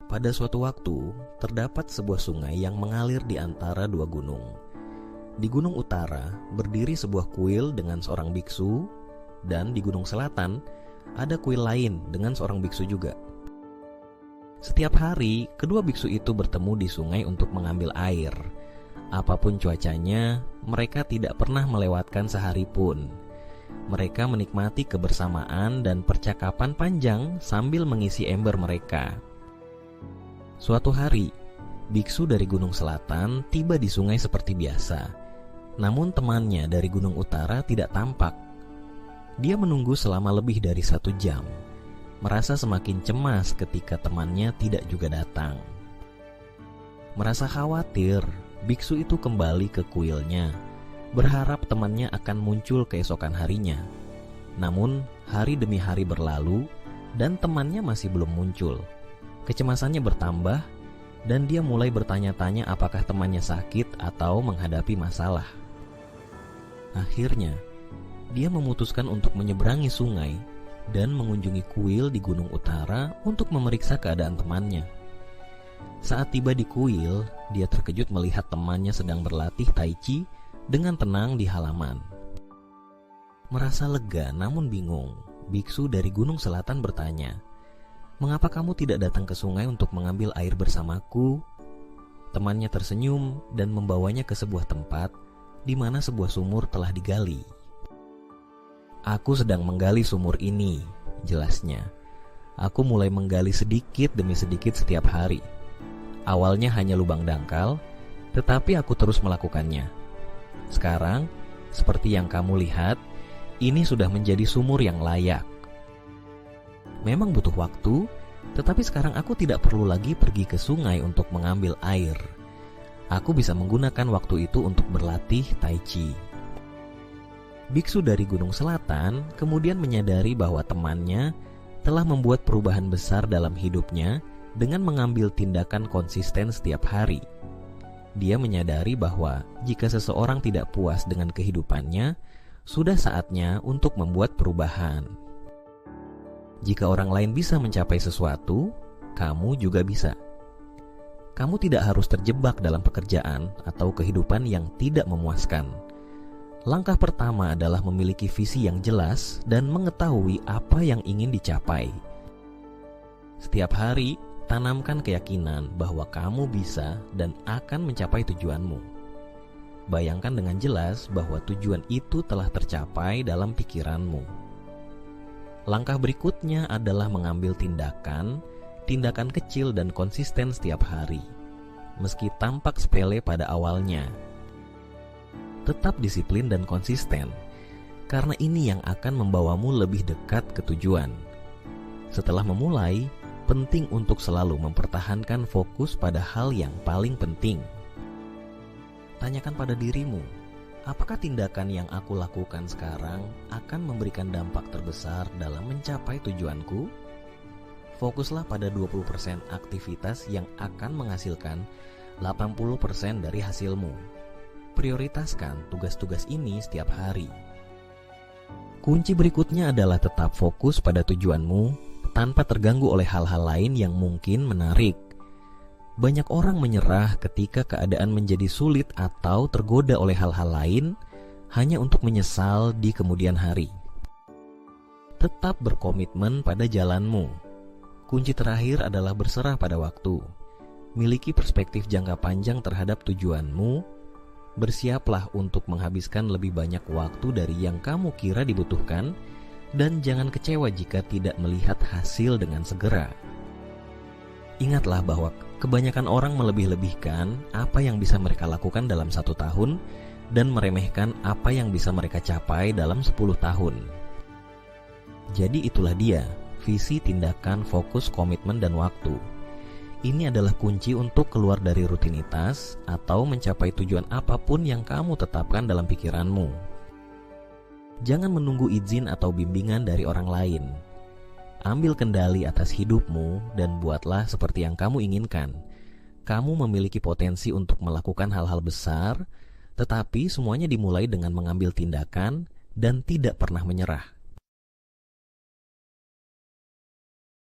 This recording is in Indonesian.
Pada suatu waktu, terdapat sebuah sungai yang mengalir di antara dua gunung. Di gunung utara berdiri sebuah kuil dengan seorang biksu, dan di gunung selatan ada kuil lain dengan seorang biksu juga. Setiap hari, kedua biksu itu bertemu di sungai untuk mengambil air. Apapun cuacanya, mereka tidak pernah melewatkan sehari pun. Mereka menikmati kebersamaan dan percakapan panjang sambil mengisi ember mereka. Suatu hari, biksu dari gunung selatan tiba di sungai seperti biasa. Namun temannya dari gunung utara tidak tampak. Dia menunggu selama lebih dari 1 jam, merasa semakin cemas ketika temannya tidak juga datang. Merasa khawatir, biksu itu kembali ke kuilnya, berharap temannya akan muncul keesokan harinya. Namun, hari demi hari berlalu, dan temannya masih belum muncul. Kecemasannya bertambah, dan dia mulai bertanya-tanya apakah temannya sakit atau menghadapi masalah. Akhirnya, dia memutuskan untuk menyeberangi sungai dan mengunjungi kuil di gunung utara untuk memeriksa keadaan temannya. Saat tiba di kuil, dia terkejut melihat temannya sedang berlatih tai chi dengan tenang di halaman. Merasa lega namun bingung, biksu dari gunung selatan bertanya, "Mengapa kamu tidak datang ke sungai untuk mengambil air bersamaku?" Temannya tersenyum dan membawanya ke sebuah tempat di mana sebuah sumur telah digali. "Aku sedang menggali sumur ini," jelasnya. "Aku mulai menggali sedikit demi sedikit setiap hari. Awalnya hanya lubang dangkal, tetapi aku terus melakukannya. Sekarang, seperti yang kamu lihat, ini sudah menjadi sumur yang layak. Memang butuh waktu, tetapi sekarang aku tidak perlu lagi pergi ke sungai untuk mengambil air. Aku bisa menggunakan waktu itu untuk berlatih tai chi." Biksu dari gunung selatan kemudian menyadari bahwa temannya telah membuat perubahan besar dalam hidupnya dengan mengambil tindakan konsisten setiap hari. Dia menyadari bahwa jika seseorang tidak puas dengan kehidupannya, sudah saatnya untuk membuat perubahan. Jika orang lain bisa mencapai sesuatu, kamu juga bisa. Kamu tidak harus terjebak dalam pekerjaan atau kehidupan yang tidak memuaskan. Langkah pertama adalah memiliki visi yang jelas dan mengetahui apa yang ingin dicapai. Setiap hari, tanamkan keyakinan bahwa kamu bisa dan akan mencapai tujuanmu. Bayangkan dengan jelas bahwa tujuan itu telah tercapai dalam pikiranmu. Langkah berikutnya adalah mengambil tindakan kecil dan konsisten setiap hari. Meski tampak sepele pada awalnya, tetap disiplin dan konsisten, karena ini yang akan membawamu lebih dekat ke tujuan. Setelah memulai, penting untuk selalu mempertahankan fokus pada hal yang paling penting. Tanyakan pada dirimu, apakah tindakan yang aku lakukan sekarang akan memberikan dampak terbesar dalam mencapai tujuanku? Fokuslah pada 20% aktivitas yang akan menghasilkan 80% dari hasilmu. Prioritaskan tugas-tugas ini setiap hari. Kunci berikutnya adalah tetap fokus pada tujuanmu tanpa terganggu oleh hal-hal lain yang mungkin menarik. Banyak orang menyerah ketika keadaan menjadi sulit atau tergoda oleh hal-hal lain hanya untuk menyesal di kemudian hari. Tetap berkomitmen pada jalanmu. Kunci terakhir adalah berserah pada waktu. Miliki perspektif jangka panjang terhadap tujuanmu. Bersiaplah untuk menghabiskan lebih banyak waktu dari yang kamu kira dibutuhkan, dan jangan kecewa jika tidak melihat hasil dengan segera. Ingatlah bahwa kebanyakan orang melebih-lebihkan apa yang bisa mereka lakukan dalam 1 tahun dan meremehkan apa yang bisa mereka capai dalam 10 tahun. Jadi itulah dia, visi, tindakan, fokus, komitmen, dan waktu. Ini adalah kunci untuk keluar dari rutinitas atau mencapai tujuan apapun yang kamu tetapkan dalam pikiranmu. Jangan menunggu izin atau bimbingan dari orang lain. Ambil kendali atas hidupmu dan buatlah seperti yang kamu inginkan. Kamu memiliki potensi untuk melakukan hal-hal besar, tetapi semuanya dimulai dengan mengambil tindakan dan tidak pernah menyerah.